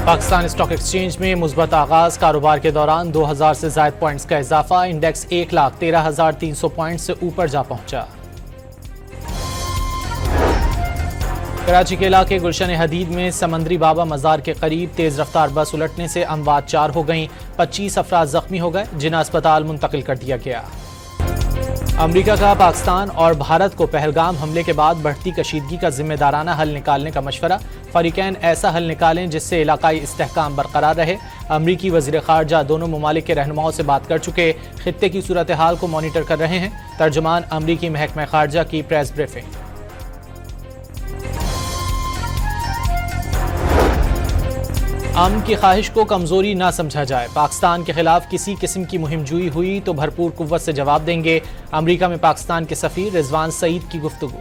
Pakistan stock exchange میں مثبت آغاز، کاروبار کے دوران 2000 سے زائد پوائنٹس کا اضافہ، انڈیکس 1,13,300 پوائنٹس سے اوپر جا پہنچا۔ کراچی کے علاقے گلشن حدید میں سمندری بابا مزار کے قریب تیز رفتار بس الٹنے سے اموات 4 ہو گئیں، 25 افراد زخمی ہو گئے، جنہیں اسپتال منتقل کر دیا گیا۔ امریکہ کا پاکستان اور بھارت کو پہلگام حملے کے بعد بڑھتی کشیدگی کا ذمہ دارانہ حل نکالنے کا مشورہ، فریقین ایسا حل نکالیں جس سے علاقائی استحکام برقرار رہے۔ امریکی وزیر خارجہ دونوں ممالک کے رہنماؤں سے بات کر چکے، خطے کی صورتحال کو مانیٹر کر رہے ہیں۔ ترجمان امریکی محکمہ خارجہ کی پریس بریفنگ۔ امن کی خواہش کو کمزوری نہ سمجھا جائے، پاکستان کے خلاف کسی قسم کی مہم جوئی ہوئی تو بھرپور قوت سے جواب دیں گے، امریکہ میں پاکستان کے سفیر رضوان سعید کی گفتگو۔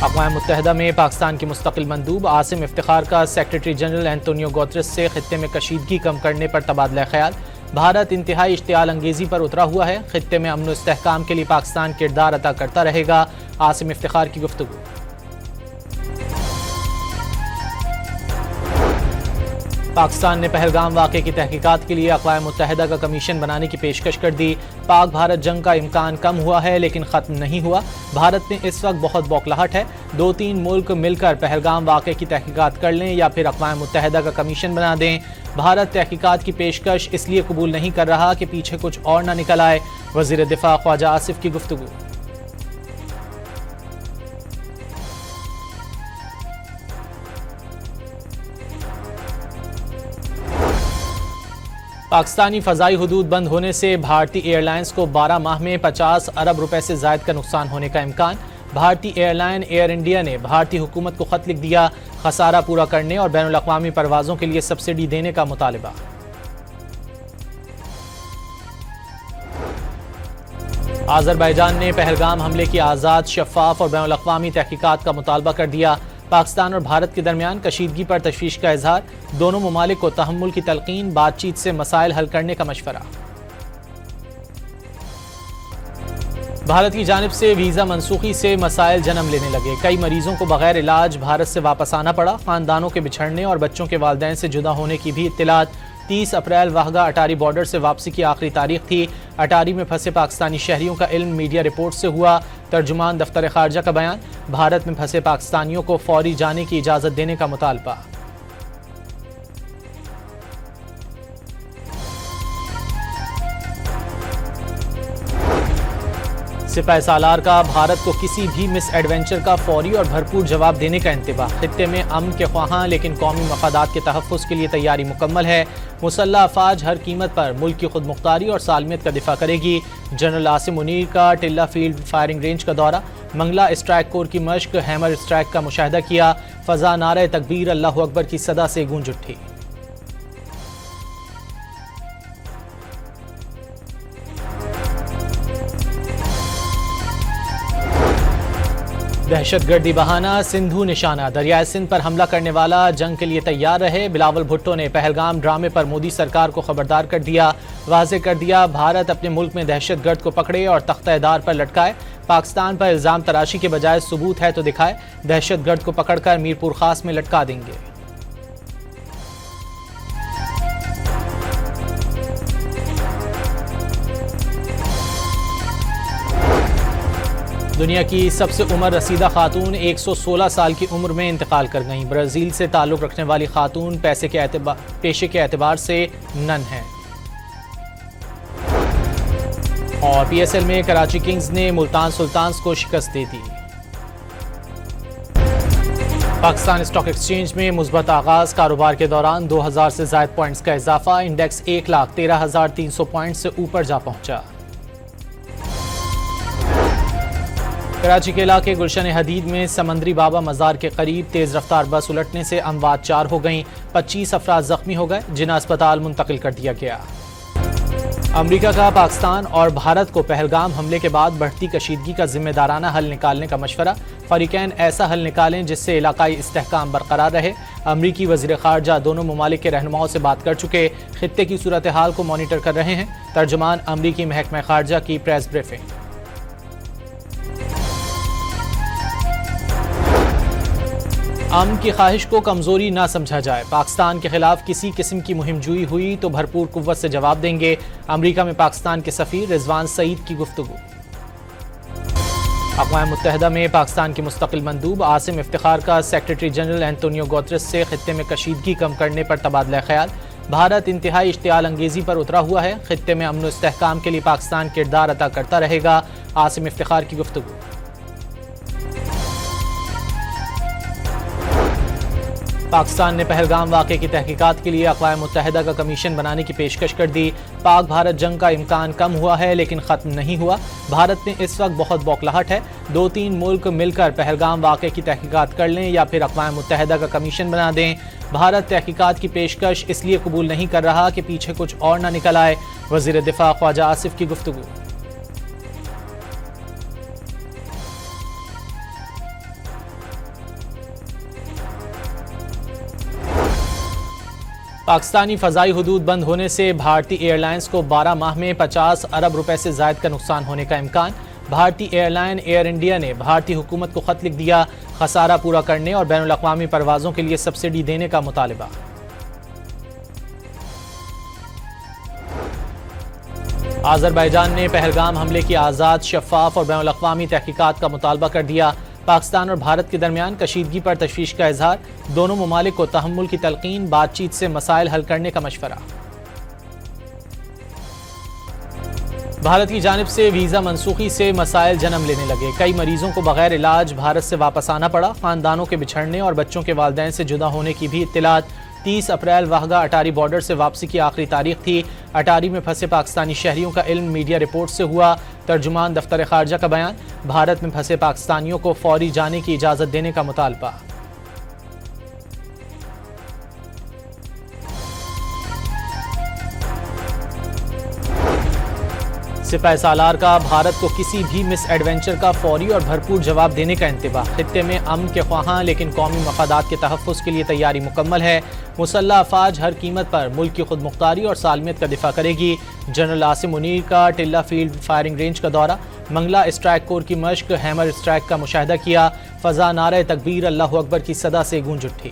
اقوام متحدہ میں پاکستان کے مستقل مندوب عاصم افتخار کا سیکرٹری جنرل اینٹونیو گوتریس سے خطے میں کشیدگی کم کرنے پر تبادلہ خیال، بھارت انتہائی اشتعال انگیزی پر اترا ہوا ہے، خطے میں امن و استحکام کے لیے پاکستان کردار ادا کرتا رہے گا، عاصم افتخار کی گفتگو۔ پاکستان نے پہلگام واقعے کی تحقیقات کے لیے اقوام متحدہ کا کمیشن بنانے کی پیشکش کر دی، پاک بھارت جنگ کا امکان کم ہوا ہے لیکن ختم نہیں ہوا، بھارت میں اس وقت بہت بوکھلاہٹ ہے، 2-3 ملک مل کر پہلگام واقعے کی تحقیقات کر لیں یا پھر اقوام متحدہ کا کمیشن بنا دیں، بھارت تحقیقات کی پیشکش اس لیے قبول نہیں کر رہا کہ پیچھے کچھ اور نہ نکل آئے، وزیر دفاع خواجہ آصف کی گفتگو۔ پاکستانی فضائی حدود بند ہونے سے بھارتی ایئر لائنز کو 12 ماہ میں 50 ارب روپے سے زائد کا نقصان ہونے کا امکان، بھارتی ایئر لائن ایئر انڈیا نے بھارتی حکومت کو خط لکھ دیا، خسارہ پورا کرنے اور بین الاقوامی پروازوں کے لیے سبسڈی دینے کا مطالبہ۔ آذربائیجان نے پہلگام حملے کی آزاد، شفاف اور بین الاقوامی تحقیقات کا مطالبہ کر دیا، پاکستان اور بھارت کے درمیان کشیدگی پر تشویش کا اظہار، دونوں ممالک کو تحمل کی تلقین، بات چیت سے مسائل حل کرنے کا مشورہ۔ بھارت کی جانب سے ویزا منسوخی سے مسائل جنم لینے لگے، کئی مریضوں کو بغیر علاج بھارت سے واپس آنا پڑا، خاندانوں کے بچھڑنے اور بچوں کے والدین سے جدا ہونے کی بھی اطلاعات۔ 30 اپریل واہگہ اٹاری بارڈر سے واپسی کی آخری تاریخ تھی، اٹاری میں پھنسے پاکستانی شہریوں کا علم میڈیا رپورٹ سے ہوا، ترجمان دفتر خارجہ کا بیان، بھارت میں پھنسے پاکستانیوں کو فوری جانے کی اجازت دینے کا مطالبہ۔ سپاہ سالار کا بھارت کو کسی بھی مس ایڈونچر کا فوری اور بھرپور جواب دینے کا انتباہ، خطے میں امن کے خواہاں لیکن قومی مفادات کے تحفظ کے لیے تیاری مکمل ہے، مسلح افواج ہر قیمت پر ملک کی خود مختاری اور سالمیت کا دفاع کرے گی، جنرل عاصم منیر کا ٹلہ فیلڈ فائرنگ رینج کا دورہ، منگلا اسٹرائک کور کی مشق، ہیمر اسٹرائک کا مشاہدہ کیا، فضا نعرہ تکبیر اللہ اکبر کی صدا سے گونج اٹھی۔ دہشت گردی بہانہ، سندھو نشانہ، دریائے سندھ پر حملہ کرنے والا جنگ کے لیے تیار رہے، بلاول بھٹو نے پہلگام ڈرامے پر مودی سرکار کو خبردار کر دیا، واضح کر دیا بھارت اپنے ملک میں دہشت گرد کو پکڑے اور تختہ دار پر لٹکائے، پاکستان پر الزام تراشی کے بجائے ثبوت ہے تو دکھائے، دہشت گرد کو پکڑ کر میرپور خاص میں لٹکا دیں گے۔ دنیا کی سب سے عمر رسیدہ خاتون 116 سال کی عمر میں انتقال کر گئیں، برازیل سے تعلق رکھنے والی خاتون پیشے کے اعتبار سے نن ہیں۔ اور پی ایس ایل میں کراچی کنگز نے ملتان سلطانز کو شکست دے دی۔ پاکستان اسٹاک ایکسچینج میں مثبت آغاز، کاروبار کے دوران 2000 سے زائد پوائنٹس کا اضافہ، انڈیکس 1,13,300 پوائنٹس سے اوپر جا پہنچا۔ کراچی کے علاقے گلشن حدید میں سمندری بابا مزار کے قریب تیز رفتار بس الٹنے سے اموات 4 ہو گئیں، 25 افراد زخمی ہو گئے، جنہیں اسپتال منتقل کر دیا گیا۔ امریکہ کا پاکستان اور بھارت کو پہلگام حملے کے بعد بڑھتی کشیدگی کا ذمہ دارانہ حل نکالنے کا مشورہ، فریقین ایسا حل نکالیں جس سے علاقائی استحکام برقرار رہے، امریکی وزیر خارجہ دونوں ممالک کے رہنماؤں سے بات کر چکے، خطے کی صورتحال کو مانیٹر کر رہے ہیں، ترجمان امریکی محکمہ خارجہ کی پریس بریفنگ۔ امن کی خواہش کو کمزوری نہ سمجھا جائے، پاکستان کے خلاف کسی قسم کی مہم جوئی ہوئی تو بھرپور قوت سے جواب دیں گے، امریکہ میں پاکستان کے سفیر رضوان سعید کی گفتگو۔ اقوام متحدہ میں پاکستان کے مستقل مندوب عاصم افتخار کا سیکرٹری جنرل اینٹونیو گوتریس سے خطے میں کشیدگی کم کرنے پر تبادلہ خیال، بھارت انتہائی اشتعال انگیزی پر اترا ہوا ہے، خطے میں امن و استحکام کے لیے پاکستان کردار ادا کرتا رہے گا، عاصم افتخار کی گفتگو۔ پاکستان نے پہلگام واقعے کی تحقیقات کے لیے اقوام متحدہ کا کمیشن بنانے کی پیشکش کر دی، پاک بھارت جنگ کا امکان کم ہوا ہے لیکن ختم نہیں ہوا، بھارت میں اس وقت بہت بوکھلاہٹ ہے، 2-3 ملک مل کر پہلگام واقعے کی تحقیقات کر لیں یا پھر اقوام متحدہ کا کمیشن بنا دیں، بھارت تحقیقات کی پیشکش اس لیے قبول نہیں کر رہا کہ پیچھے کچھ اور نہ نکل آئے، وزیر دفاع خواجہ آصف کی گفتگو۔ پاکستانی فضائی حدود بند ہونے سے بھارتی ایئر لائنز کو 12 ماہ میں 50 ارب روپے سے زائد کا نقصان ہونے کا امکان، بھارتی ایئر لائن ایئر انڈیا نے بھارتی حکومت کو خط لکھ دیا، خسارہ پورا کرنے اور بین الاقوامی پروازوں کے لیے سبسڈی دینے کا مطالبہ۔ آذربائیجان نے پہلگام حملے کی آزاد، شفاف اور بین الاقوامی تحقیقات کا مطالبہ کر دیا، پاکستان اور بھارت کے درمیان کشیدگی پر تشویش کا اظہار، دونوں ممالک کو تحمل کی تلقین، بات چیت سے مسائل حل کرنے کا مشورہ۔ بھارت کی جانب سے ویزا منسوخی سے مسائل جنم لینے لگے، کئی مریضوں کو بغیر علاج بھارت سے واپس آنا پڑا، خاندانوں کے بچھڑنے اور بچوں کے والدین سے جدا ہونے کی بھی اطلاعات۔ 30 اپریل واہگہ اٹاری بارڈر سے واپسی کی آخری تاریخ تھی، اٹاری میں پھنسے پاکستانی شہریوں کا علم میڈیا رپورٹ سے ہوا، ترجمان دفتر خارجہ کا بیان، بھارت میں پھنسے پاکستانیوں کو فوری جانے کی اجازت دینے کا مطالبہ۔ سپہ سالار کا بھارت کو کسی بھی مس ایڈونچر کا فوری اور بھرپور جواب دینے کا انتباہ، خطے میں امن کے خواہاں لیکن قومی مفادات کے تحفظ کے لیے تیاری مکمل ہے، مسلح افواج ہر قیمت پر ملک کی خود مختاری اور سالمیت کا دفاع کرے گی، جنرل عاصم منیر کا ٹلہ فیلڈ فائرنگ رینج کا دورہ، منگلہ اسٹرائک کور کی مشق، ہیمر اسٹرائک کا مشاہدہ کیا، فضا نعرہ تکبیر اللہ اکبر کی صدا سے گونج اٹھی۔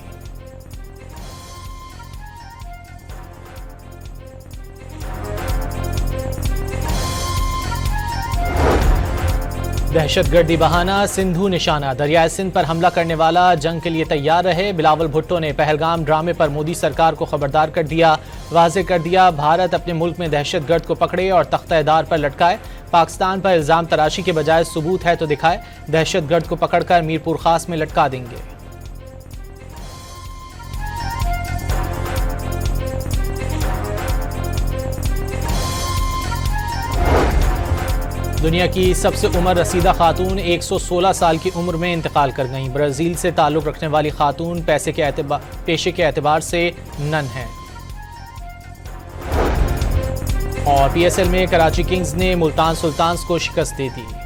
دہشت گردی بہانہ، سندھو نشانہ، دریائے سندھ پر حملہ کرنے والا جنگ کے لیے تیار رہے، بلاول بھٹو نے پہلگام ڈرامے پر مودی سرکار کو خبردار کر دیا، واضح کر دیا بھارت اپنے ملک میں دہشت گرد کو پکڑے اور تختہ دار پر لٹکائے، پاکستان پر الزام تراشی کے بجائے ثبوت ہے تو دکھائے، دہشت گرد کو پکڑ کر میرپور خاص میں لٹکا دیں گے۔ دنیا کی سب سے عمر رسیدہ خاتون 116 سال کی عمر میں انتقال کر گئیں، برازیل سے تعلق رکھنے والی خاتون پیشے کے اعتبار سے نن ہیں۔ اور پی ایس ایل میں کراچی کنگز نے ملتان سلطانز کو شکست دے دی۔